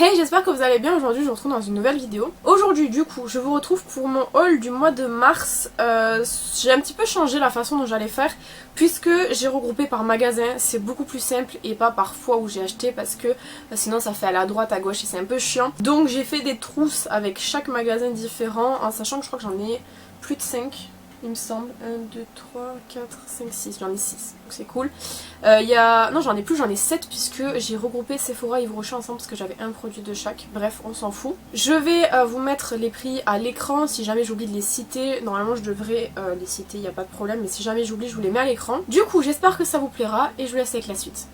Hey, j'espère que vous allez bien. Aujourd'hui je vous retrouve dans une nouvelle vidéo. Aujourd'hui du coup je vous retrouve pour mon haul du mois de mars. J'ai un petit peu changé la façon dont j'allais faire puisque j'ai regroupé par magasin. C'est beaucoup plus simple et pas par fois où j'ai acheté parce que sinon ça fait aller à droite à gauche et c'est un peu chiant. Donc j'ai fait des trousses avec chaque magasin différent en sachant que je crois que j'en ai plus de 5. Il me semble, 1, 2, 3, 4, 5, 6, j'en ai 6, donc c'est cool. Non j'en ai plus, j'en ai 7 puisque j'ai regroupé Sephora et Yves Rocher ensemble parce que j'avais un produit de chaque, bref on s'en fout. Je vais vous mettre les prix à l'écran si jamais j'oublie de les citer, normalement je devrais les citer, il n'y a pas de problème, mais si jamais j'oublie je vous les mets à l'écran. Du coup j'espère que ça vous plaira et je vous laisse avec la suite.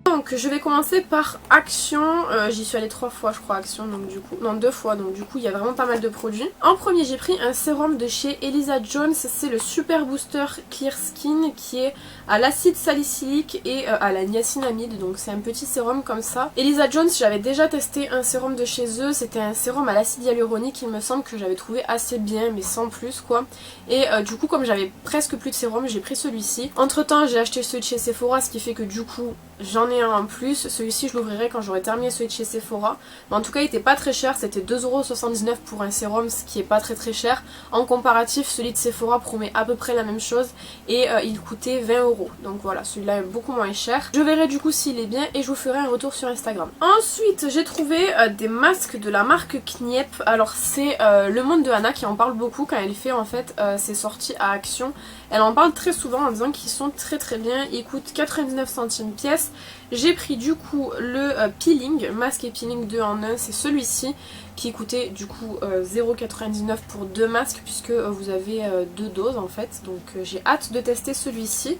Donc je vais commencer par Action, j'y suis allée 3 fois je crois Action, donc du coup, non 2 fois, donc du coup il y a vraiment pas mal de produits. En premier j'ai pris un sérum de chez Elisa Jones, c'est le Super Booster Clear Skin qui est à l'acide salicylique et à la niacinamide, donc c'est un petit sérum comme ça. Elisa Jones, j'avais déjà testé un sérum de chez eux, c'était un sérum à l'acide hyaluronique, il me semble que j'avais trouvé assez bien mais sans plus quoi. Et du coup comme j'avais presque plus de sérum, j'ai pris celui-ci. Entre temps j'ai acheté celui de chez Sephora, ce qui fait que du coup j'en ai un en plus. Celui-ci je l'ouvrirai quand j'aurai terminé celui de chez Sephora. Mais en tout cas il était pas très cher, c'était 2,79€ pour un sérum, ce qui est pas très cher. En comparatif celui de Sephora promet à peu près la même chose et il coûtait 20€. Donc voilà, celui-là est beaucoup moins cher. Je verrai du coup s'il est bien et je vous ferai un retour sur Instagram. Ensuite j'ai trouvé des masques de la marque Kniep. Alors c'est Le Monde de Hannah qui en parle beaucoup quand elle fait en fait ses sorties à Action. Elle en parle très souvent en disant qu'ils sont très bien. Ils coûtent 99 centimes pièce. J'ai pris du coup le peeling, masque et peeling 2 en 1, c'est celui-ci qui coûtait du coup 0,99€ pour 2 masques puisque vous avez 2 doses en fait. Donc j'ai hâte de tester celui-ci.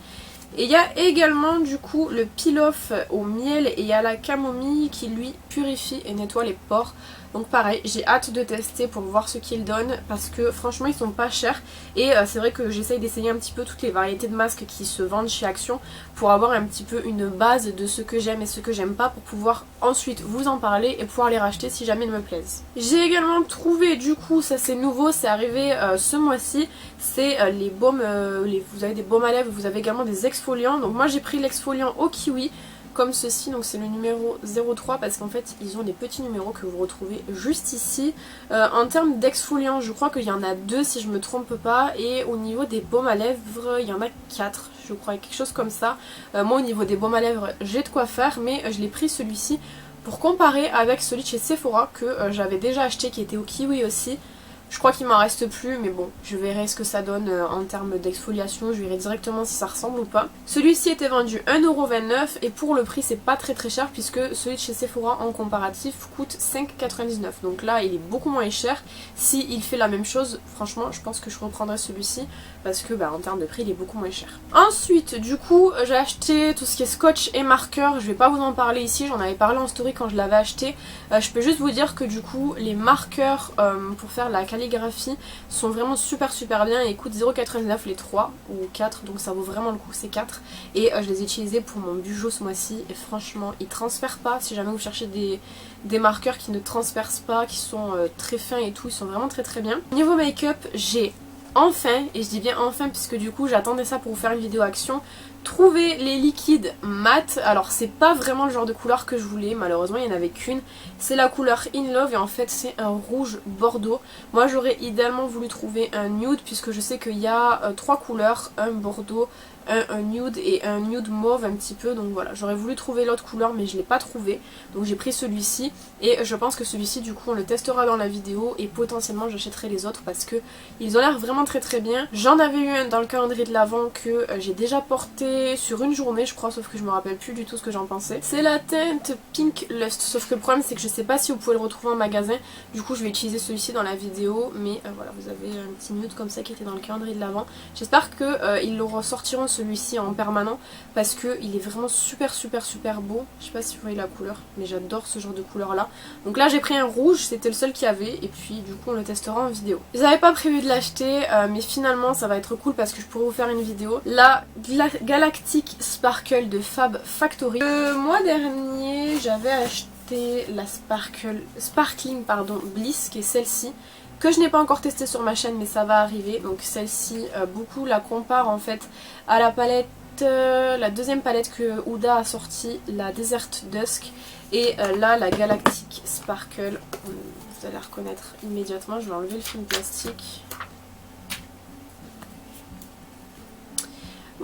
Et il y a également du coup le peel-off au miel et à la camomille qui lui purifie et nettoie les pores. Donc pareil, j'ai hâte de tester pour voir ce qu'il donne parce que franchement ils sont pas chers. Et c'est vrai que j'essaye d'essayer un petit peu toutes les variétés de masques qui se vendent chez Action pour avoir un petit peu une base de ce que j'aime et ce que j'aime pas pour pouvoir ensuite vous en parler et pouvoir les racheter si jamais ils me plaisent. J'ai également trouvé du coup, ça c'est nouveau, c'est arrivé ce mois-ci, c'est les baumes, vous avez des baumes à lèvres, vous avez également des exfoliants. Donc moi j'ai pris l'exfoliant au kiwi comme ceci, donc c'est le numéro 03 parce qu'en fait ils ont des petits numéros que vous retrouvez juste ici. En termes d'exfoliant je crois qu'il y en a 2 si je me trompe pas, et au niveau des baumes à lèvres il y en a 4 je crois, quelque chose comme ça. Moi au niveau des baumes à lèvres j'ai de quoi faire, mais je l'ai pris celui-ci pour comparer avec celui de chez Sephora que j'avais déjà acheté qui était au kiwi aussi. Je crois qu'il m'en reste plus, mais bon, je verrai ce que ça donne en termes d'exfoliation, je verrai directement si ça ressemble ou pas. Celui-ci était vendu 1,29€ et pour le prix c'est pas très cher puisque celui de chez Sephora en comparatif coûte 5,99€. Donc là il est beaucoup moins cher. S'il fait la même chose, franchement je pense que je reprendrai celui-ci parce que en termes de prix il est beaucoup moins cher. Ensuite du coup j'ai acheté tout ce qui est scotch et marqueur, je vais pas vous en parler ici, j'en avais parlé en story quand je l'avais acheté. Je peux juste vous dire que du coup les marqueurs pour faire la calligraphie sont vraiment super bien et coûtent 0,99€ les 3 ou 4, donc ça vaut vraiment le coup, c'est 4. Et je les ai utilisés pour mon bujo ce mois-ci et franchement ils transfèrent pas. Si jamais vous cherchez des marqueurs qui ne transpercent pas, qui sont très fins et tout, ils sont vraiment très bien. Niveau make-up, j'ai enfin, et je dis bien enfin puisque du coup j'attendais ça pour vous faire une vidéo Action, trouver les liquides mat. Alors c'est pas vraiment le genre de couleur que je voulais, malheureusement il n'y en avait qu'une. C'est la couleur In Love et en fait c'est un rouge bordeaux. Moi j'aurais idéalement voulu trouver un nude puisque je sais qu'il y a 3 couleurs, un bordeaux, un nude et un nude mauve un petit peu. Donc voilà, j'aurais voulu trouver l'autre couleur mais je l'ai pas trouvé. Donc j'ai pris celui-ci et je pense que celui-ci du coup on le testera dans la vidéo et potentiellement j'achèterai les autres parce que ils ont l'air vraiment très bien. J'en avais eu un dans le calendrier de l'Avent que j'ai déjà porté sur une journée je crois, sauf que je me rappelle plus du tout ce que j'en pensais. C'est la teinte Pink Lust, sauf que le problème c'est que je sais pas si vous pouvez le retrouver en magasin, du coup je vais utiliser celui-ci dans la vidéo, mais voilà, vous avez un petit nude comme ça qui était dans le calendrier de l'Avent. J'espère qu'ils le ressortiront celui-ci en permanent parce qu'il est vraiment super beau. Je sais pas si vous voyez la couleur, mais j'adore ce genre de couleur là. Donc là j'ai pris un rouge, c'était le seul qu'il y avait, et puis du coup on le testera en vidéo. J'avais pas prévu de l'acheter, mais finalement ça va être cool parce que je pourrais vous faire une vidéo. La Galactic Sparkle de Fab Factory. Le mois dernier j'avais acheté la Sparkling Bliss, qui est celle-ci, que je n'ai pas encore testé sur ma chaîne mais ça va arriver. Donc celle-ci, beaucoup la comparent en fait à la palette la deuxième palette que Huda a sortie, la Desert Dusk. Et là, la Galactic Sparkle. Vous allez la reconnaître immédiatement. Je vais enlever le film plastique.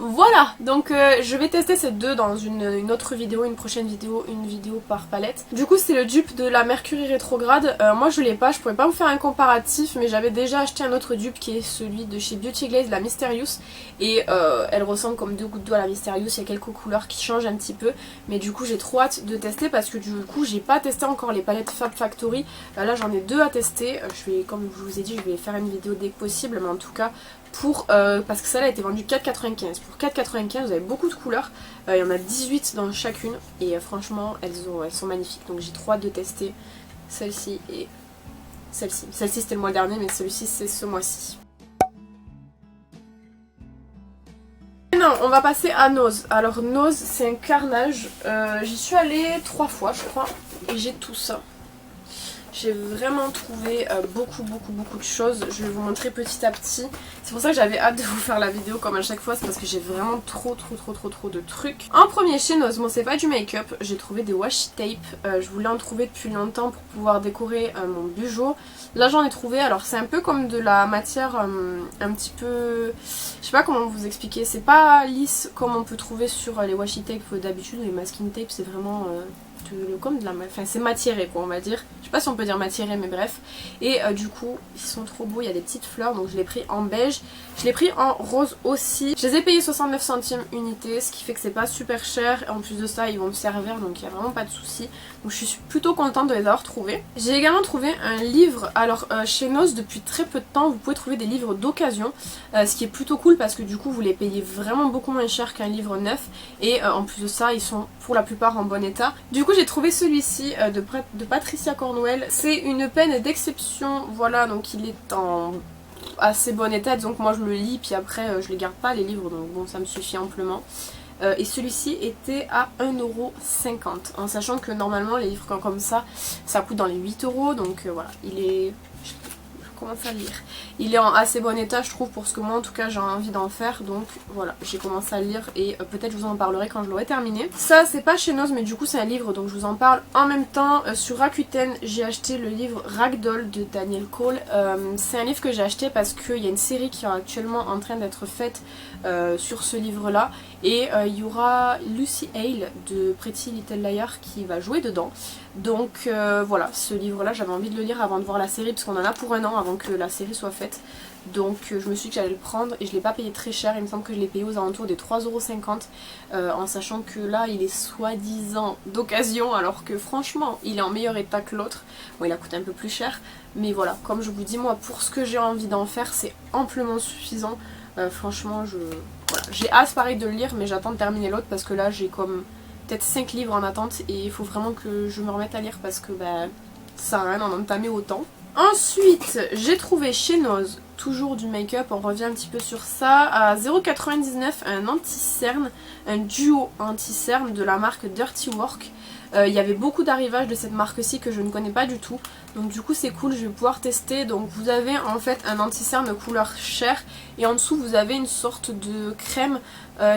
Voilà, donc je vais tester ces deux dans une autre vidéo, une prochaine vidéo, une vidéo par palette. Du coup c'est le dupe de la Mercury rétrograde, moi je l'ai pas, je pourrais pas vous faire un comparatif, mais j'avais déjà acheté un autre dupe qui est celui de chez Beauty Glaze, la Mysterious, et elle ressemble comme deux gouttes d'eau à la Mysterious, il y a quelques couleurs qui changent un petit peu, mais du coup j'ai trop hâte de tester parce que du coup j'ai pas testé encore les palettes Fab Factory, là j'en ai deux à tester, je vais, comme je vous ai dit, je vais faire une vidéo dès que possible, mais en tout cas parce que celle-là a été vendue 4,95. Pour 4,95 vous avez beaucoup de couleurs, il y en a 18 dans chacune et franchement elles sont magnifiques, donc j'ai trop hâte de tester celle-ci et celle-ci. Celle-ci c'était le mois dernier mais celui-ci c'est ce mois-ci. Non, on va passer à Nose. Alors Nose c'est un carnage, j'y suis allée 3 fois je crois et j'ai tout ça. J'ai vraiment trouvé beaucoup de choses, je vais vous montrer petit à petit. C'est pour ça que j'avais hâte de vous faire la vidéo comme à chaque fois, c'est parce que j'ai vraiment trop de trucs. En premier chez Nose, bon c'est pas du make-up, j'ai trouvé des washi tape, je voulais en trouver depuis longtemps pour pouvoir décorer mon bureau. Là j'en ai trouvé, alors c'est un peu comme de la matière un petit peu, je sais pas comment vous expliquer, c'est pas lisse comme on peut trouver sur les washi tape d'habitude, les masking tape c'est vraiment... comme de la, enfin c'est matiéré quoi on va dire, je sais pas si on peut dire matiéré mais bref, et du coup ils sont trop beaux, il y a des petites fleurs donc je l'ai pris en beige, je l'ai pris en rose aussi, je les ai payés 69 centimes unité, ce qui fait que c'est pas super cher, et en plus de ça ils vont me servir donc il n'y a vraiment pas de souci, donc je suis plutôt contente de les avoir trouvés. J'ai également trouvé un livre, alors chez Nose depuis très peu de temps vous pouvez trouver des livres d'occasion, ce qui est plutôt cool parce que du coup vous les payez vraiment beaucoup moins cher qu'un livre neuf, et en plus de ça ils sont pour la plupart en bon état. Du coup j'ai trouvé celui-ci de Patricia Cornwell, c'est une peine d'exception, voilà, donc il est en assez bon état, donc moi je le lis puis après je les garde pas les livres, donc bon ça me suffit amplement. Et celui-ci était à 1,50 € en sachant que normalement les livres comme ça coûte dans les 8 €, donc voilà, il est... Je commence à le lire. Il est en assez bon état je trouve pour ce que moi en tout cas j'ai envie d'en faire, donc voilà j'ai commencé à le lire et peut-être je vous en parlerai quand je l'aurai terminé. Ça c'est pas chez Nose mais du coup c'est un livre donc je vous en parle en même temps. Sur Rakuten j'ai acheté le livre Ragdoll de Daniel Cole, c'est un livre que j'ai acheté parce qu'il y a une série qui est actuellement en train d'être faite sur ce livre là, et il y aura Lucy Hale de Pretty Little Liars qui va jouer dedans, donc voilà, ce livre là j'avais envie de le lire avant de voir la série parce qu'on en a pour un an avant que la série soit faite, donc je me suis dit que j'allais le prendre et je l'ai pas payé très cher, il me semble que je l'ai payé aux alentours des 3,50 € en sachant que là il est soi-disant d'occasion alors que franchement il est en meilleur état que l'autre, bon il a coûté un peu plus cher mais voilà, comme je vous dis moi pour ce que j'ai envie d'en faire c'est amplement suffisant. Franchement voilà. J'ai hâte pareil de le lire mais j'attends de terminer l'autre parce que là j'ai comme peut-être 5 livres en attente et il faut vraiment que je me remette à lire parce que ça sert à rien d'en entamer autant. Ensuite j'ai trouvé chez Nose toujours du make-up, on revient un petit peu sur ça, à 0,99 € un anti-cerne, un duo anti-cerne de la marque Dirty Work. Il y avait beaucoup d'arrivages de cette marque-ci que je ne connais pas du tout, donc du coup c'est cool, je vais pouvoir tester. Donc vous avez en fait un anti-cerne couleur chair et en dessous vous avez une sorte de crème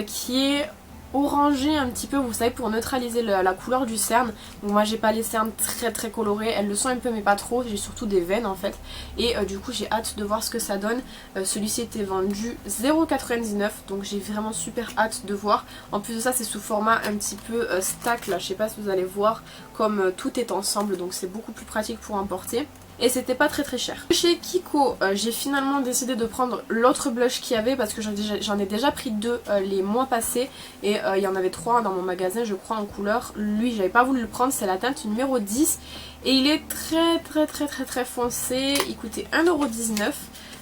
qui est orangé un petit peu, vous savez, pour neutraliser la couleur du cerne. Donc moi j'ai pas les cernes très colorées, elles le sont un peu mais pas trop, j'ai surtout des veines en fait, et du coup j'ai hâte de voir ce que ça donne. Celui-ci était vendu 0,99 €, donc j'ai vraiment super hâte de voir. En plus de ça c'est sous format un petit peu stack là, je sais pas si vous allez voir, comme tout est ensemble, donc c'est beaucoup plus pratique pour emporter. Et c'était pas très cher. Chez Kiko, j'ai finalement décidé de prendre l'autre blush qu'il y avait parce que j'en ai déjà pris 2 les mois passés. Et il y en avait 3 dans mon magasin je crois en couleur. Lui j'avais pas voulu le prendre, c'est la teinte numéro 10. Et il est très foncé, il coûtait 1,19 €.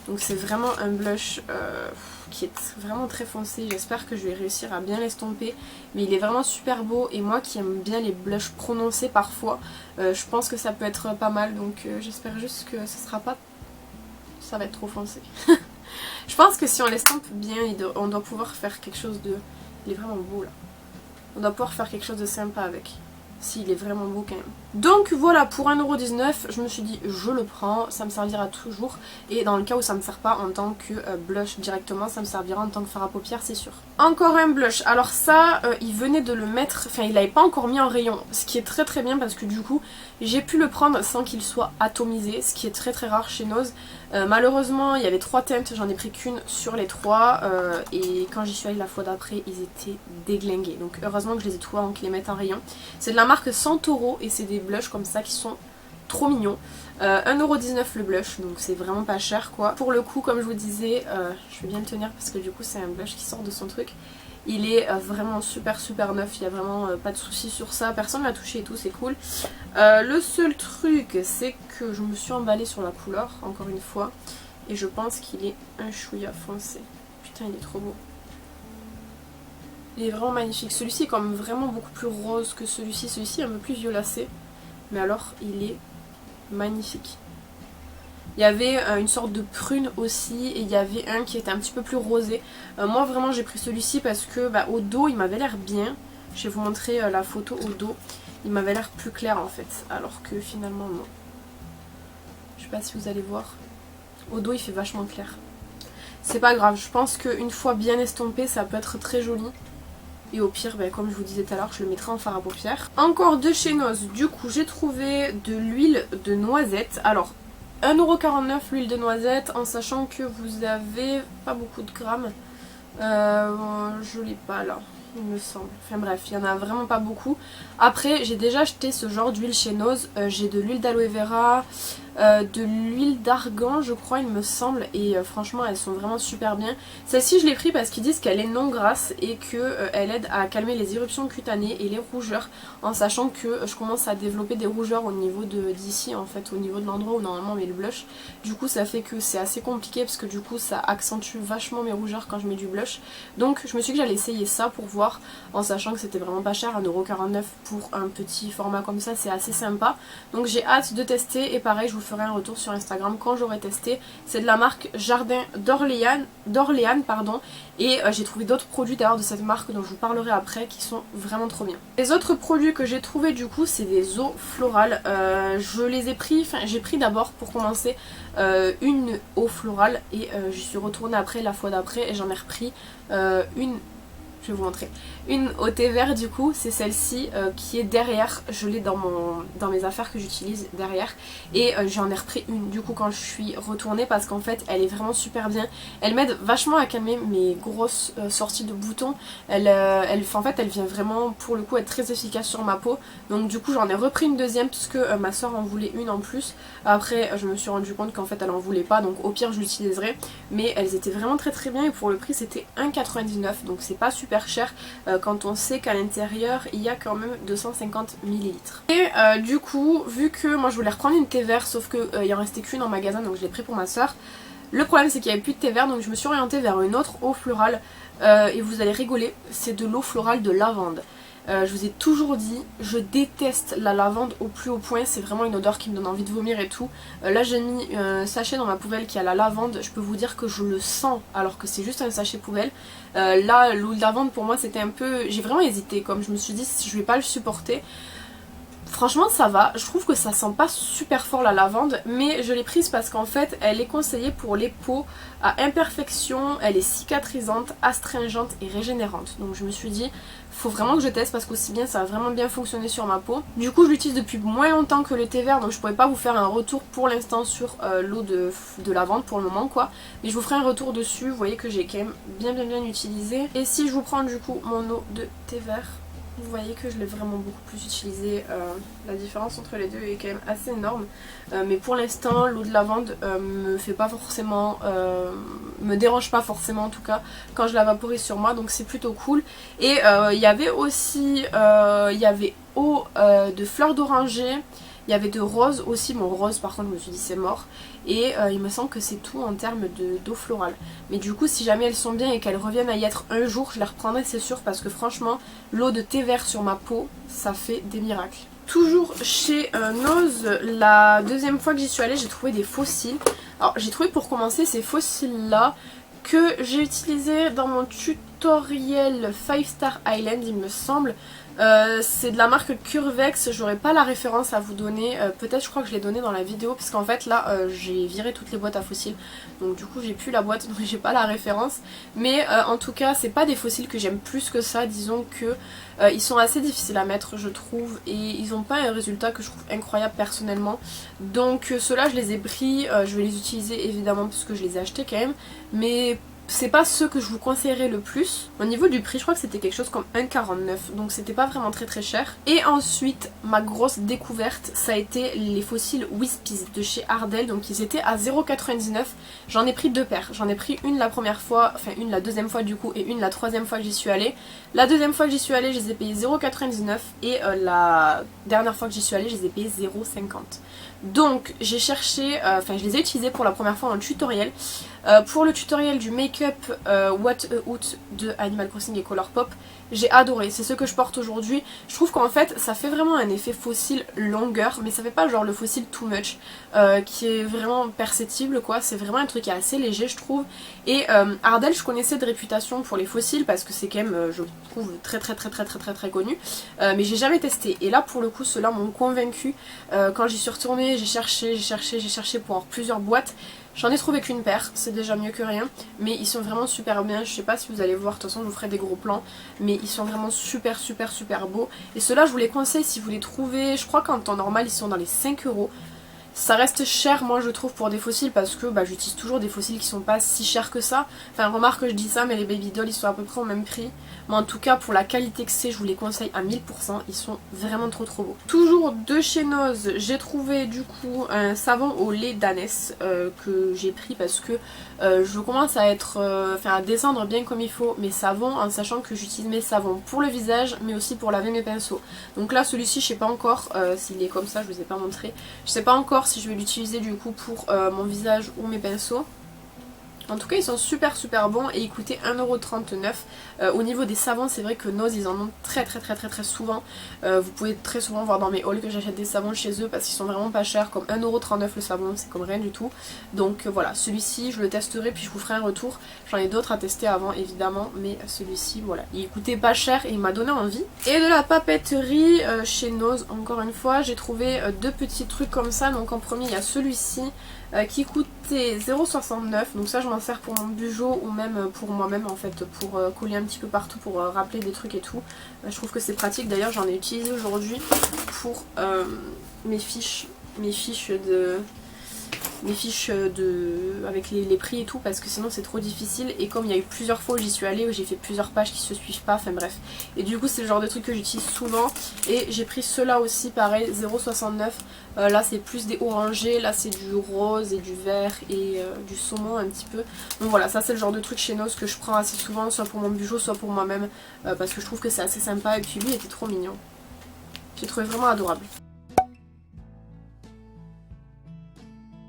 Donc c'est vraiment un blush qui est vraiment très foncé, j'espère que je vais réussir à bien l'estomper, mais il est vraiment super beau et moi qui aime bien les blushs prononcés parfois, je pense que ça peut être pas mal, donc j'espère juste que ça va être trop foncé. Je pense que si on l'estompe bien, on doit pouvoir faire quelque chose de... Il est vraiment beau là. On doit pouvoir faire quelque chose de sympa avec. s'il est vraiment beau quand même. Donc voilà, pour 1,19€, je me suis dit je le prends, ça me servira toujours. Et dans le cas où ça me sert pas en tant que blush directement, ça me servira en tant que fard à paupières, c'est sûr. Encore un blush, alors ça, il venait de le mettre, enfin il l'avait pas encore mis en rayon, ce qui est très très bien parce que du coup j'ai pu le prendre sans qu'il soit atomisé, ce qui est très très rare chez Nose. Malheureusement il y avait 3 teintes, j'en ai pris qu'une sur les 3 et quand j'y suis allée la fois d'après ils étaient déglingués. Donc heureusement que je les ai trouvés avant qu'ils les mettent en rayon. C'est de la marque Santoro et c'est des blushs comme ça qui sont trop mignons. 1,19€ le blush, donc c'est vraiment pas cher quoi. Pour le coup, comme je vous disais, je vais bien le tenir parce que du coup c'est un blush qui sort de son truc. Il est vraiment super super neuf, il n'y a vraiment pas de soucis sur ça, personne l'a touché et tout, c'est cool. Le seul truc c'est que je me suis emballée sur la couleur, encore une fois, et je pense qu'il est un chouïa foncé. Putain il est trop beau. Il est vraiment magnifique, celui-ci est quand même vraiment beaucoup plus rose que celui-ci est un peu plus violacé, mais alors il est magnifique. Il y avait une sorte de prune aussi et il y avait un qui était un petit peu plus rosé. Moi vraiment j'ai pris celui-ci parce que au dos il m'avait l'air bien. Je vais vous montrer la photo au dos. Il m'avait l'air plus clair en fait, alors que finalement non. Je sais pas si vous allez voir. Au dos il fait vachement clair. C'est pas grave, je pense qu'une fois bien estompé ça peut être très joli. Et au pire, comme je vous disais tout à l'heure, je le mettrai en fard à paupières. Encore de chez Nose, du coup j'ai trouvé de l'huile de noisette. Alors 1,49€ l'huile de noisette, en sachant que vous avez pas beaucoup de grammes. Je l'ai pas là, il me semble. Enfin bref, il y en a vraiment pas beaucoup. Après, j'ai déjà acheté ce genre d'huile chez Nose. J'ai de l'huile d'aloe vera, de l'huile d'argan je crois il me semble, et franchement elles sont vraiment super bien. Celle-ci je l'ai pris parce qu'ils disent qu'elle est non grasse et qu'elle aide à calmer les éruptions cutanées et les rougeurs, en sachant que je commence à développer des rougeurs au niveau d'ici en fait, au niveau de l'endroit où normalement on met le blush. Du coup ça fait que c'est assez compliqué parce que du coup ça accentue vachement mes rougeurs quand je mets du blush. Donc je me suis dit que j'allais essayer ça pour voir, en sachant que c'était vraiment pas cher, 1,49€ pour un petit format comme ça, c'est assez sympa. Donc j'ai hâte de tester et pareil je vous ferai un retour sur Instagram quand j'aurai testé. C'est de la marque Jardin d'Orléans et j'ai trouvé d'autres produits d'ailleurs de cette marque dont je vous parlerai après qui sont vraiment trop bien. Les autres produits que j'ai trouvé du coup c'est des eaux florales. Je les ai pris, j'ai pris d'abord pour commencer une eau florale et j'y suis retournée après la fois d'après et j'en ai repris une. Je vais vous montrer. Une au thé vert du coup, c'est celle-ci qui est derrière. Je l'ai dans mes affaires que j'utilise derrière. Et j'en ai repris une du coup quand je suis retournée parce qu'en fait elle est vraiment super bien. Elle m'aide vachement à calmer mes grosses sorties de boutons. En fait elle vient vraiment pour le coup être très efficace sur ma peau. Donc du coup j'en ai repris une deuxième puisque ma soeur en voulait une en plus. Après je me suis rendu compte qu'en fait elle en voulait pas, donc au pire je l'utiliserai. Mais elles étaient vraiment très très bien et pour le prix c'était 1,99€, donc c'est pas super cher quand on sait qu'à l'intérieur il y a quand même 250 ml. Et du coup vu que moi je voulais reprendre une thé vert sauf qu'il en restait qu'une en magasin, donc je l'ai pris pour ma soeur. Le problème c'est qu'il n'y avait plus de thé vert, donc je me suis orientée vers une autre eau florale et vous allez rigoler, c'est de l'eau florale de lavande. Je vous ai toujours dit, je déteste la lavande au plus haut point, c'est vraiment une odeur qui me donne envie de vomir et tout. Là j'ai mis un sachet dans ma poubelle qui a la lavande, je peux vous dire que je le sens alors que c'est juste un sachet poubelle. Là l'eau de lavande pour moi c'était un peu, j'ai vraiment hésité, comme je me suis dit je vais pas le supporter. Franchement ça va, je trouve que ça sent pas super fort la lavande, mais je l'ai prise parce qu'en fait elle est conseillée pour les peaux à imperfection, elle est cicatrisante, astringente et régénérante. Donc je me suis dit faut vraiment que je teste parce qu'aussi bien ça a vraiment bien fonctionné sur ma peau. Du coup je l'utilise depuis moins longtemps que le thé vert, donc je pourrais pas vous faire un retour pour l'instant sur l'eau de lavande pour le moment quoi. Mais je vous ferai un retour dessus, vous voyez que j'ai quand même bien utilisé. Et si je vous prends du coup mon eau de thé vert, vous voyez que je l'ai vraiment beaucoup plus utilisé, la différence entre les deux est quand même assez énorme. Mais pour l'instant l'eau de lavande me fait pas forcément, me dérange pas forcément en tout cas quand je la vaporise sur moi, donc c'est plutôt cool. Et il y avait aussi eau de fleurs d'oranger, il y avait de rose aussi, bon rose par contre je me suis dit c'est mort. Et il me semble que c'est tout en termes d'eau florale. Mais du coup si jamais elles sont bien et qu'elles reviennent à y être un jour, je les reprendrai c'est sûr, parce que franchement l'eau de thé vert sur ma peau ça fait des miracles. Toujours chez Nose, la deuxième fois que j'y suis allée j'ai trouvé des faux cils. Alors j'ai trouvé pour commencer ces faux cils là que j'ai utilisé dans mon tutoriel 5 Star Island il me semble. C'est de la marque Curvex, j'aurais pas la référence à vous donner, peut-être je crois que je l'ai donné dans la vidéo parce qu'en fait là j'ai viré toutes les boîtes à fossiles, donc du coup j'ai plus la boîte donc j'ai pas la référence, mais en tout cas c'est pas des fossiles que j'aime plus que ça, disons que ils sont assez difficiles à mettre je trouve et ils ont pas un résultat que je trouve incroyable personnellement, donc ceux-là je les ai pris, je vais les utiliser évidemment parce que je les ai achetés quand même, mais c'est pas ceux que je vous conseillerais le plus. Au niveau du prix, je crois que c'était quelque chose comme 1,49, donc c'était pas vraiment très très cher. Et ensuite, ma grosse découverte, ça a été les fossiles Wispies de chez Ardell, donc ils étaient à 0,99. J'en ai pris deux paires. J'en ai pris une la première fois, enfin une la deuxième fois du coup, et une la troisième fois que j'y suis allée. La deuxième fois que j'y suis allée, je les ai payés 0,99 et la dernière fois que j'y suis allée, je les ai payés 0,50. Donc j'ai cherché, enfin je les ai utilisés pour la première fois dans le tutoriel. Pour le tutoriel du make-up What a Hoot de Animal Crossing et Colourpop, j'ai adoré, c'est ce que je porte aujourd'hui. Je trouve qu'en fait ça fait vraiment un effet fossile longueur, mais ça fait pas genre le fossile too much qui est vraiment perceptible quoi, c'est vraiment un truc qui est assez léger je trouve. Et Ardell je connaissais de réputation pour les fossiles parce que c'est quand même je trouve très connu, mais j'ai jamais testé et là pour le coup ceux-là m'ont convaincu. Quand j'y suis retournée j'ai cherché pour avoir plusieurs boîtes. J'en ai trouvé qu'une paire, c'est déjà mieux que rien, mais ils sont vraiment super bien, je sais pas si vous allez voir, de toute façon je vous ferai des gros plans, mais ils sont vraiment super beaux. Et ceux-là je vous les conseille si vous les trouvez, je crois qu'en temps normal ils sont dans les 5 €. Ça reste cher moi je trouve pour des fossiles parce que j'utilise toujours des fossiles qui sont pas si chers que ça. Enfin remarque que je dis ça mais les baby dolls ils sont à peu près au même prix. Mais en tout cas pour la qualité que c'est je vous les conseille à 1000%, ils sont vraiment trop beaux. Toujours de chez Nose, j'ai trouvé du coup un savon au lait d'ânesse que j'ai pris parce que je commence à être, à descendre bien comme il faut mes savons en sachant que j'utilise mes savons pour le visage mais aussi pour laver mes pinceaux. Donc là celui-ci je sais pas encore s'il est comme ça, je vous ai pas montré. Je sais pas encore si je vais l'utiliser du coup pour mon visage ou mes pinceaux. En tout cas ils sont super bons et ils coûtaient 1,39 €. Au niveau des savons c'est vrai que Nose ils en ont très souvent. Vous pouvez très souvent voir dans mes hauls que j'achète des savons chez eux parce qu'ils sont vraiment pas chers, comme 1,39 € le savon, c'est comme rien du tout. Donc voilà, celui-ci je le testerai puis je vous ferai un retour. J'en ai d'autres à tester avant évidemment, mais celui-ci voilà, il coûtait pas cher et il m'a donné envie. Et de la papeterie chez Nose, encore une fois, j'ai trouvé deux petits trucs comme ça. Donc en premier il y a celui-ci qui coûtait 0,69 €, donc ça je m'en sers pour mon bugeot ou même pour moi-même en fait, pour coller un petit peu partout, pour rappeler des trucs et tout. Je trouve que c'est pratique, d'ailleurs j'en ai utilisé aujourd'hui pour mes fiches avec les prix et tout, parce que sinon c'est trop difficile, et comme il y a eu plusieurs fois où j'y suis allée où j'ai fait plusieurs pages qui se suivent pas, enfin bref, et du coup c'est le genre de truc que j'utilise souvent. Et j'ai pris ceux-là aussi pareil, 0,69 €. Là c'est plus des orangés, là c'est du rose et du vert et du saumon un petit peu. Donc voilà, ça c'est le genre de truc chez Nose que je prends assez souvent, soit pour mon bugeot soit pour moi-même, parce que je trouve que c'est assez sympa. Et puis lui il était trop mignon, j'ai trouvé vraiment adorable.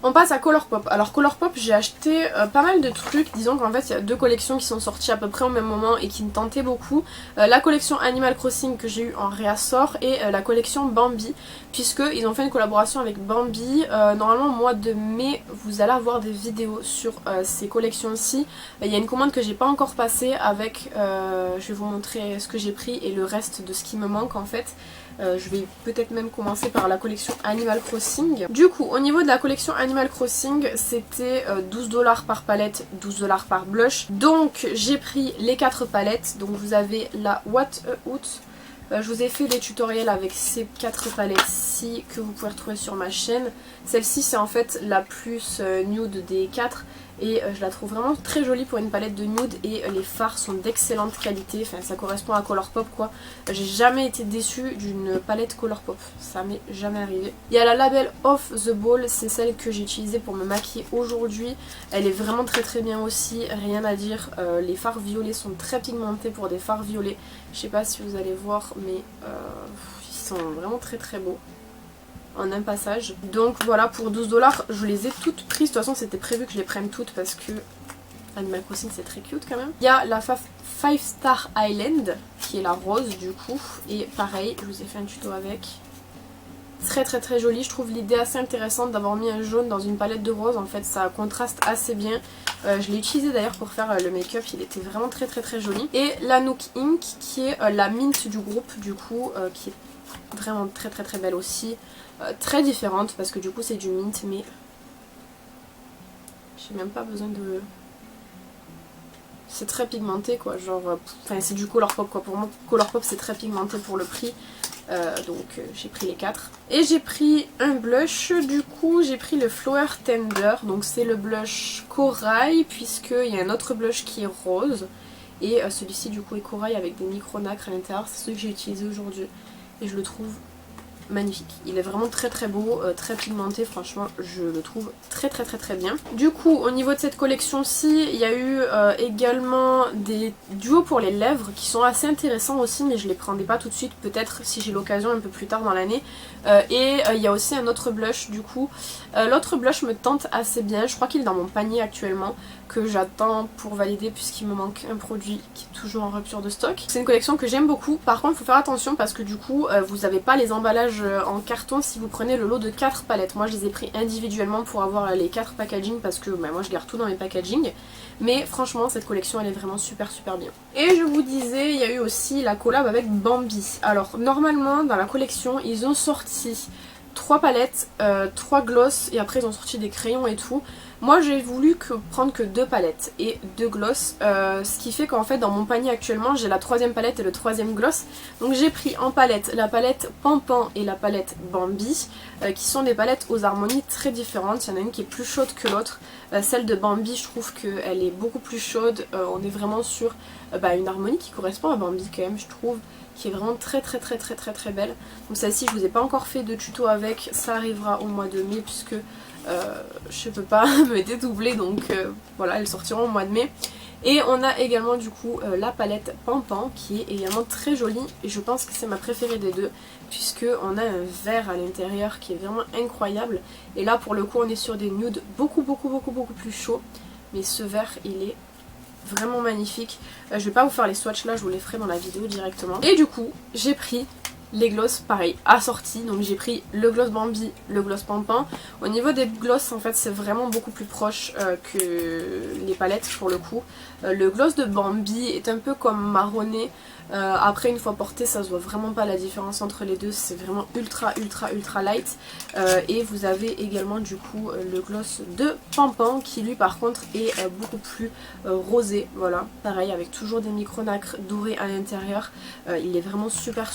On passe à Colourpop. Alors Colourpop j'ai acheté pas mal de trucs, disons qu'en fait il y a deux collections qui sont sorties à peu près au même moment et qui me tentaient beaucoup. La collection Animal Crossing que j'ai eu en réassort et la collection Bambi, puisque ils ont fait une collaboration avec Bambi. Normalement au mois de mai vous allez avoir des vidéos sur ces collections-ci. Il y a une commande que j'ai pas encore passée avec, je vais vous montrer ce que j'ai pris et le reste de ce qui me manque en fait. Je vais peut-être même commencer par la collection Animal Crossing. Du coup au niveau de la collection Animal Crossing c'était 12 $ par palette, 12 $ par blush. Donc j'ai pris les 4 palettes. Donc vous avez la What a Hoot. Je vous ai fait des tutoriels avec ces 4 palettes-ci que vous pouvez retrouver sur ma chaîne. Celle-ci c'est en fait la plus nude des 4 et je la trouve vraiment très jolie pour une palette de nude, et les fards sont d'excellente qualité, enfin ça correspond à Colourpop quoi. J'ai jamais été déçue d'une palette Colourpop, ça m'est jamais arrivé. Il y a la Label Off the Ball, c'est celle que j'ai utilisée pour me maquiller aujourd'hui. Elle est vraiment très bien aussi, rien à dire. Les fards violets sont très pigmentés pour des fards violets. Je sais pas si vous allez voir mais ils sont vraiment très beaux en un passage. Donc voilà, pour 12 $, je les ai toutes prises. De toute façon c'était prévu que je les prenne toutes parce que Animal Crossing c'est très cute quand même. Il y a la 5 Star Island qui est la rose du coup, et pareil je vous ai fait un tuto avec. très très très joli. Je trouve l'idée assez intéressante d'avoir mis un jaune dans une palette de rose. En fait ça contraste assez bien. Je l'ai utilisé d'ailleurs pour faire le make-up, il était vraiment très très très joli. Et la Nook Ink qui est la mint du groupe du coup, qui est vraiment très très très belle aussi. Très différente parce que du coup c'est du mint mais j'ai même pas besoin de... C'est très pigmenté quoi, genre... Enfin c'est du Colourpop quoi, pour moi Colourpop c'est très pigmenté pour le prix. Donc j'ai pris les 4. Et j'ai pris un blush, du coup j'ai pris le Flower Tender. Donc c'est le blush corail puisqu'il y a un autre blush qui est rose. Et celui-ci du coup est corail avec des micro-nacres à l'intérieur. C'est celui que j'ai utilisé aujourd'hui. Et je le trouve magnifique. Il est vraiment très très beau, très pigmenté, franchement je le trouve très très très très bien. Du coup au niveau de cette collection-ci, il y a eu également des duos pour les lèvres qui sont assez intéressants aussi, mais je les prendrai pas tout de suite, peut-être si j'ai l'occasion un peu plus tard dans l'année. Il y a aussi un autre blush du coup. L'autre blush me tente assez bien, je crois qu'il est dans mon panier actuellement, que j'attends pour valider puisqu'il me manque un produit qui est toujours en rupture de stock. C'est une collection que j'aime beaucoup, par contre il faut faire attention parce que du coup vous n'avez pas les emballages en carton si vous prenez le lot de 4 palettes. Moi je les ai pris individuellement pour avoir les 4 packaging parce que moi je garde tout dans mes packaging. Mais franchement cette collection elle est vraiment super bien. Et je vous disais, il y a eu aussi la collab avec Bambi. Alors normalement dans la collection ils ont sorti 3 palettes, 3 gloss et après ils ont sorti des crayons et tout. Moi j'ai voulu prendre que 2 palettes et 2 gloss, ce qui fait qu'en fait dans mon panier actuellement j'ai la 3e palette et le 3e gloss. Donc j'ai pris en palette la palette Pampan et la palette Bambi, qui sont des palettes aux harmonies très différentes. Il y en a une qui est plus chaude que l'autre. Celle de Bambi je trouve qu'elle est beaucoup plus chaude, on est vraiment sur une harmonie qui correspond à Bambi quand même je trouve, qui est vraiment très belle. Donc celle-ci je vous ai pas encore fait de tuto avec, ça arrivera au mois de mai puisque je peux pas me dédoubler donc voilà, elles sortiront au mois de mai. Et on a également du coup la palette Pampan qui est également très jolie et je pense que c'est ma préférée des deux puisque on a un vert à l'intérieur qui est vraiment incroyable. Et là pour le coup on est sur des nudes beaucoup plus chauds, mais ce vert il est vraiment magnifique. Je vais pas vous faire les swatchs là, je vous les ferai dans la vidéo directement. Et du coup j'ai pris les gloss pareil assortis, donc j'ai pris le gloss Bambi, le gloss Pampan. Au niveau des gloss en fait c'est vraiment beaucoup plus proche que les palettes pour le coup. Le gloss de Bambi est un peu comme marronné, après une fois porté ça se voit vraiment pas la différence entre les deux, c'est vraiment ultra light. Et vous avez également du coup le gloss de Pampan qui lui par contre est beaucoup plus rosé, voilà, pareil avec toujours des micro-nacres dorés à l'intérieur. Il est vraiment super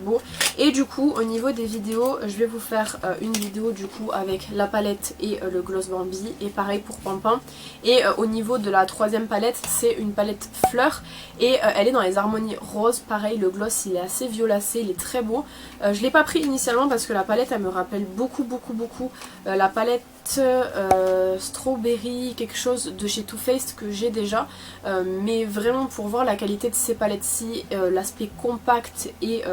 beau. Et du coup au niveau des vidéos je vais vous faire une vidéo du coup avec la palette et le gloss Bambi et pareil pour Pampan. Et au niveau de la 3e palette c'est une palette fleur et elle est dans les harmonies roses, pareil le gloss il est assez violacé, il est très beau. Je l'ai pas pris initialement parce que la palette elle me rappelle beaucoup la palette Strawberry quelque chose de chez Too Faced que j'ai déjà, mais vraiment pour voir la qualité de ces palettes-ci, l'aspect compact et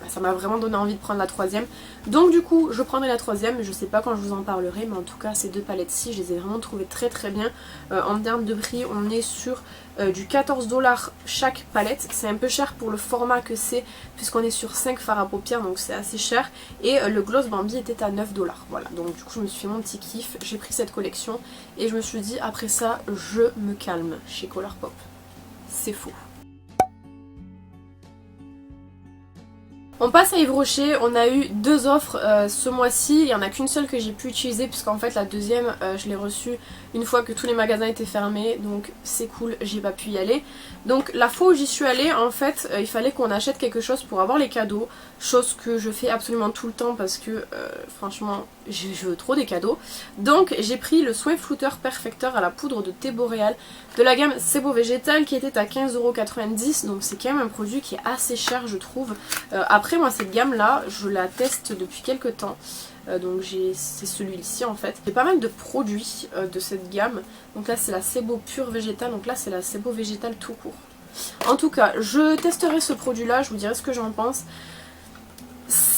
ça m'a vraiment donné envie de prendre la 3e. Donc du coup je prendrai la 3e, je sais pas quand je vous en parlerai, mais en tout cas ces deux palettes-ci je les ai vraiment trouvées très bien. En termes de prix on est sur du 14 $ chaque palette, c'est un peu cher pour le format que c'est puisqu'on est sur 5 fards à paupières donc c'est assez cher. Et le gloss Bambi était à 9 $, voilà, donc du coup je me suis fait mon petit kiff, j'ai pris cette collection et je me suis dit après ça je me calme chez Colourpop. C'est faux. On passe à Yves Rocher, on a eu 2 offres ce mois-ci, il n'y en a qu'une seule que j'ai pu utiliser puisqu'en fait la deuxième je l'ai reçue une fois que tous les magasins étaient fermés, donc c'est cool, j'ai pas pu y aller. Donc la fois où j'y suis allée en fait il fallait qu'on achète quelque chose pour avoir les cadeaux, chose que je fais absolument tout le temps parce que franchement je veux trop des cadeaux. Donc j'ai pris le Soin Flouter Perfecteur à la poudre de thé boréal de la gamme Sebo Végétal qui était à 15,90 €, donc c'est quand même un produit qui est assez cher je trouve. Après moi cette gamme là je la teste depuis quelques temps, donc c'est celui-ci en fait. J'ai pas mal de produits de cette gamme, donc là c'est la Sebo Pure Végétal, donc là c'est la Sebo Végétal tout court. En tout cas je testerai ce produit là, je vous dirai ce que j'en pense.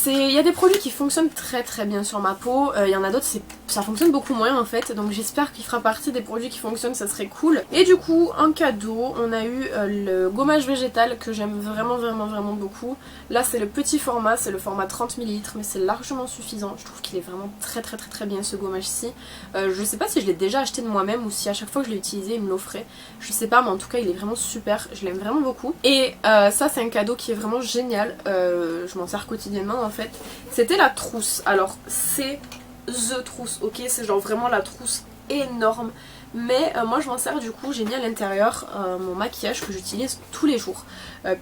Il y a des produits qui fonctionnent très bien sur ma peau, il y en a d'autres c'est ça fonctionne beaucoup moins en fait, donc j'espère qu'il fera partie des produits qui fonctionnent, ça serait cool. Et du coup en cadeau on a eu le gommage végétal que j'aime vraiment beaucoup. Là c'est le petit format, c'est le format 30 ml mais c'est largement suffisant. Je trouve qu'il est vraiment très bien ce gommage-ci. Je sais pas si je l'ai déjà acheté de moi-même ou si à chaque fois que je l'ai utilisé il me l'offrait. Je sais pas, mais en tout cas il est vraiment super, je l'aime vraiment beaucoup. Et ça c'est un cadeau qui est vraiment génial, je m'en sers quotidiennement en fait. C'était la trousse, alors c'est the trousse, ok, c'est genre vraiment la trousse énorme, mais moi je m'en sers du coup, j'ai mis à l'intérieur mon maquillage que j'utilise tous les jours,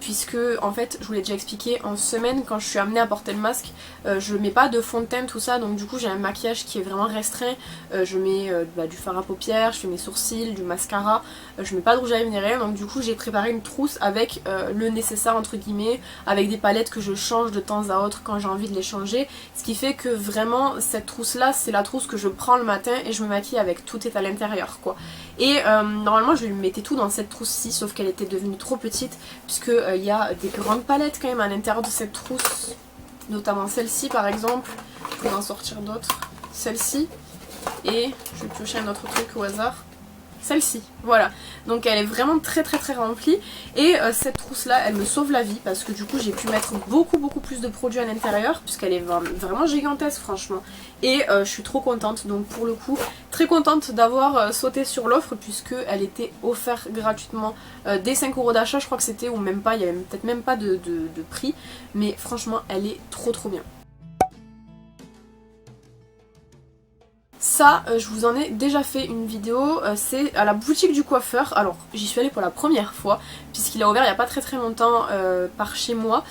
puisque en fait je vous l'ai déjà expliqué, en semaine quand je suis amenée à porter le masque, je mets pas de fond de teint tout ça, donc du coup j'ai un maquillage qui est vraiment restreint. Je mets du fard à paupières, je fais mes sourcils, du mascara, je mets pas de rouge à lèvres ni rien, donc du coup j'ai préparé une trousse avec le nécessaire entre guillemets, avec des palettes que je change de temps à autre quand j'ai envie de les changer, ce qui fait que vraiment cette trousse là c'est la trousse que je prends le matin et je me maquille avec, tout est à l'intérieur quoi. Et normalement je lui mettais tout dans cette trousse-ci, sauf qu'elle était devenue trop petite, puisque il y a des grandes palettes quand même à l'intérieur de cette trousse, notamment celle-ci par exemple, je vais en sortir d'autres, celle-ci, et je vais piocher un autre truc au hasard, celle-ci, voilà. Donc elle est vraiment très remplie, et cette trousse là elle me sauve la vie parce que du coup j'ai pu mettre beaucoup plus de produits à l'intérieur, puisqu'elle est vraiment gigantesque franchement, et je suis trop contente. Donc pour le coup très contente d'avoir sauté sur l'offre, puisque elle était offerte gratuitement dès 5 € d'achat je crois que c'était, ou même pas, il y avait peut-être même pas de prix, mais franchement elle est trop bien. Ça, je vous en ai déjà fait une vidéo, c'est à la boutique du coiffeur. Alors j'y suis allée pour la première fois, puisqu'il a ouvert il n'y a pas très longtemps par chez moi.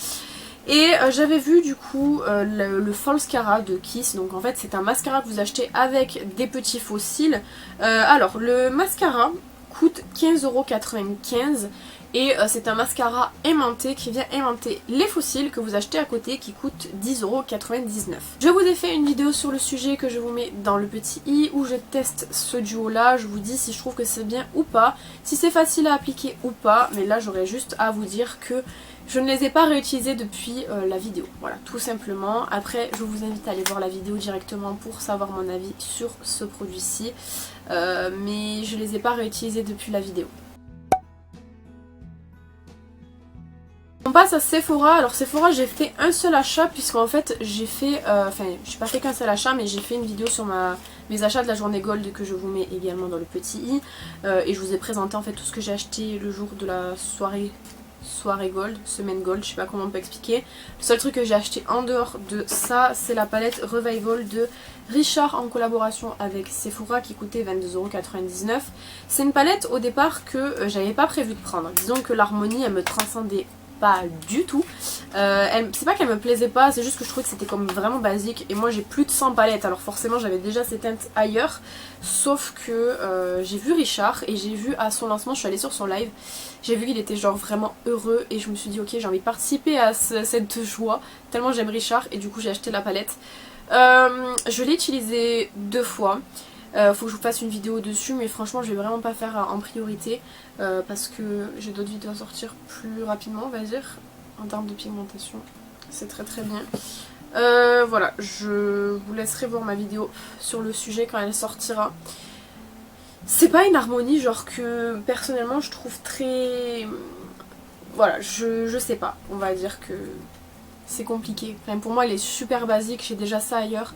Et j'avais vu du coup le False Cara de Kiss, donc en fait c'est un mascara que vous achetez avec des petits faux cils. Alors le mascara coûte 15,95 € et c'est un mascara aimanté qui vient aimanter les faux cils que vous achetez à côté, qui coûte 10,99 €. Je vous ai fait une vidéo sur le sujet que je vous mets dans le petit i, où je teste ce duo là, je vous dis si je trouve que c'est bien ou pas, si c'est facile à appliquer ou pas, mais là j'aurais juste à vous dire que je ne les ai pas réutilisés depuis la vidéo, voilà, tout simplement. Après je vous invite à aller voir la vidéo directement pour savoir mon avis sur ce produit-ci, mais je les ai pas réutilisés depuis la vidéo. On passe à Sephora. Alors Sephora j'ai fait un seul achat, puisqu'en fait j'ai fait, enfin j'ai pas fait qu'un seul achat, mais j'ai fait une vidéo sur mes achats de la journée gold que je vous mets également dans le petit i, et je vous ai présenté en fait tout ce que j'ai acheté le jour de la soirée gold, semaine gold, je sais pas comment on peut expliquer. Le seul truc que j'ai acheté en dehors de ça c'est la palette Revival de Richard en collaboration avec Sephora qui coûtait 22,99 €. C'est une palette au départ que j'avais pas prévu de prendre, disons que l'harmonie elle me transcendait pas du tout, c'est pas qu'elle me plaisait pas, c'est juste que je trouvais que c'était comme vraiment basique, et moi j'ai plus de 100 palettes, alors forcément j'avais déjà ces teintes ailleurs, sauf que j'ai vu Richard et j'ai vu à son lancement, je suis allée sur son live, j'ai vu qu'il était genre vraiment heureux et je me suis dit ok j'ai envie de participer à cette joie, tellement j'aime Richard, et du coup j'ai acheté la palette. Je l'ai utilisée 2 fois. Faut que je vous fasse une vidéo dessus, mais franchement je vais vraiment pas faire en priorité parce que j'ai d'autres vidéos à sortir plus rapidement on va dire, en termes de pigmentation c'est très bien. Voilà, je vous laisserai voir ma vidéo sur le sujet quand elle sortira. C'est pas une harmonie genre que personnellement je trouve très... Voilà, je sais pas, on va dire que c'est compliqué. Enfin, pour moi elle est super basique, j'ai déjà ça ailleurs.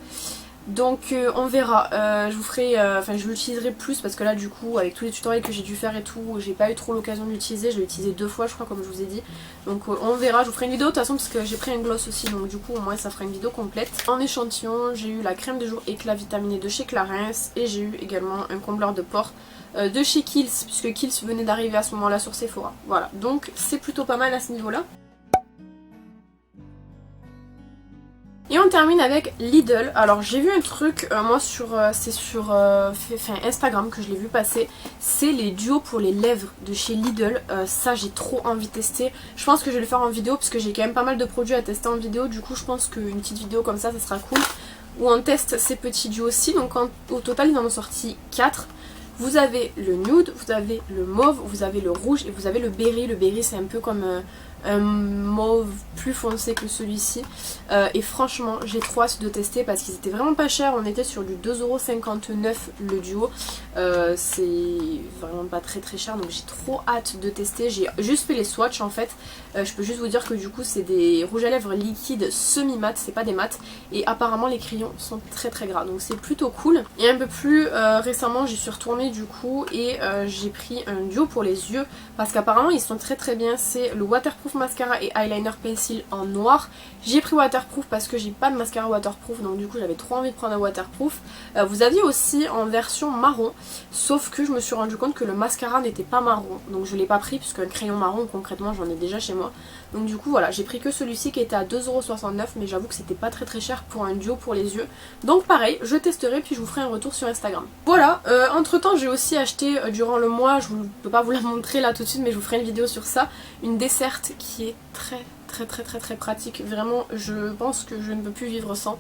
Donc on verra, je vous ferai, enfin je l'utiliserai plus parce que là du coup avec tous les tutoriels que j'ai dû faire et tout, j'ai pas eu trop l'occasion de l'utiliser, je l'ai utilisé 2 fois je crois comme je vous ai dit. Donc on verra, je vous ferai une vidéo de toute façon parce que j'ai pris un gloss aussi, donc du coup au moins ça fera une vidéo complète. En échantillon j'ai eu la crème de jour éclat vitaminée de chez Clarins, et j'ai eu également un combleur de pores de chez Kiehl's, puisque Kiehl's venait d'arriver à ce moment là sur Sephora. Voilà, donc c'est plutôt pas mal à ce niveau là. Et on termine avec Lidl. Alors j'ai vu un truc, moi c'est sur Instagram que je l'ai vu passer. C'est les duos pour les lèvres de chez Lidl. Ça j'ai trop envie de tester. Je pense que je vais le faire en vidéo parce que j'ai quand même pas mal de produits à tester en vidéo. Du coup je pense qu'une petite vidéo comme ça sera cool, où on teste ces petits duos aussi. Donc au total ils en ont sorti 4. Vous avez le nude, vous avez le mauve, vous avez le rouge et vous avez le berry. Le berry c'est un peu comme un mauve plus foncé que celui-ci. Et franchement j'ai trop hâte de tester parce qu'ils étaient vraiment pas chers. On était sur du 2,59€ le duo. C'est vraiment pas très cher, donc j'ai trop hâte de tester. J'ai juste fait les swatchs en fait. Je peux juste vous dire que du coup c'est des rouges à lèvres liquides semi-mat, c'est pas des mats. Et apparemment les crayons sont très gras, donc c'est plutôt cool. Et un peu plus récemment j'y suis retournée du coup et j'ai pris un duo pour les yeux parce qu'apparemment ils sont très bien. C'est le Waterproof Mascara et Eyeliner Pencil en noir. J'ai pris Waterproof parce que j'ai pas de mascara waterproof, donc du coup j'avais trop envie de prendre un Waterproof. Vous aviez aussi en version marron, sauf que je me suis rendu compte que le mascara n'était pas marron, donc je l'ai pas pris puisque un crayon marron concrètement j'en ai déjà chez moi. Donc du coup voilà, j'ai pris que celui-ci qui était à 2,69€, mais j'avoue que c'était pas très cher pour un duo pour les yeux. Donc pareil, je testerai puis je vous ferai un retour sur Instagram. Voilà, entre temps j'ai aussi acheté durant le mois, je peux pas vous la montrer là tout de suite mais je vous ferai une vidéo sur ça, une desserte qui est très pratique. Vraiment je pense que je ne peux plus vivre sans.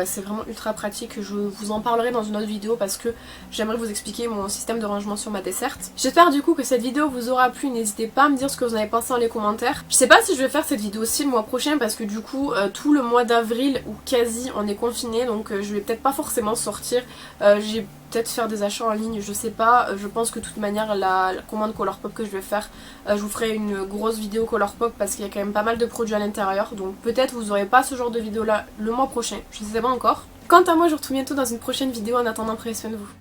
C'est vraiment ultra pratique. Je vous en parlerai dans une autre vidéo parce que j'aimerais vous expliquer mon système de rangement sur ma desserte. J'espère du coup que cette vidéo vous aura plu. N'hésitez pas à me dire ce que vous en avez pensé dans les commentaires. Je sais pas si je vais faire cette vidéo aussi le mois prochain parce que du coup tout le mois d'avril ou quasi on est confiné, donc je vais peut-être pas forcément sortir. J'ai peut-être faire des achats en ligne, je sais pas. Je pense que de toute manière la commande Colourpop que je vais faire, je vous ferai une grosse vidéo Colourpop parce qu'il y a quand même pas mal de produits à l'intérieur, donc peut-être vous aurez pas ce genre de vidéo là le mois prochain, je ne sais pas encore. Quant à moi je vous retrouve bientôt dans une prochaine vidéo, en attendant prenez soin de vous.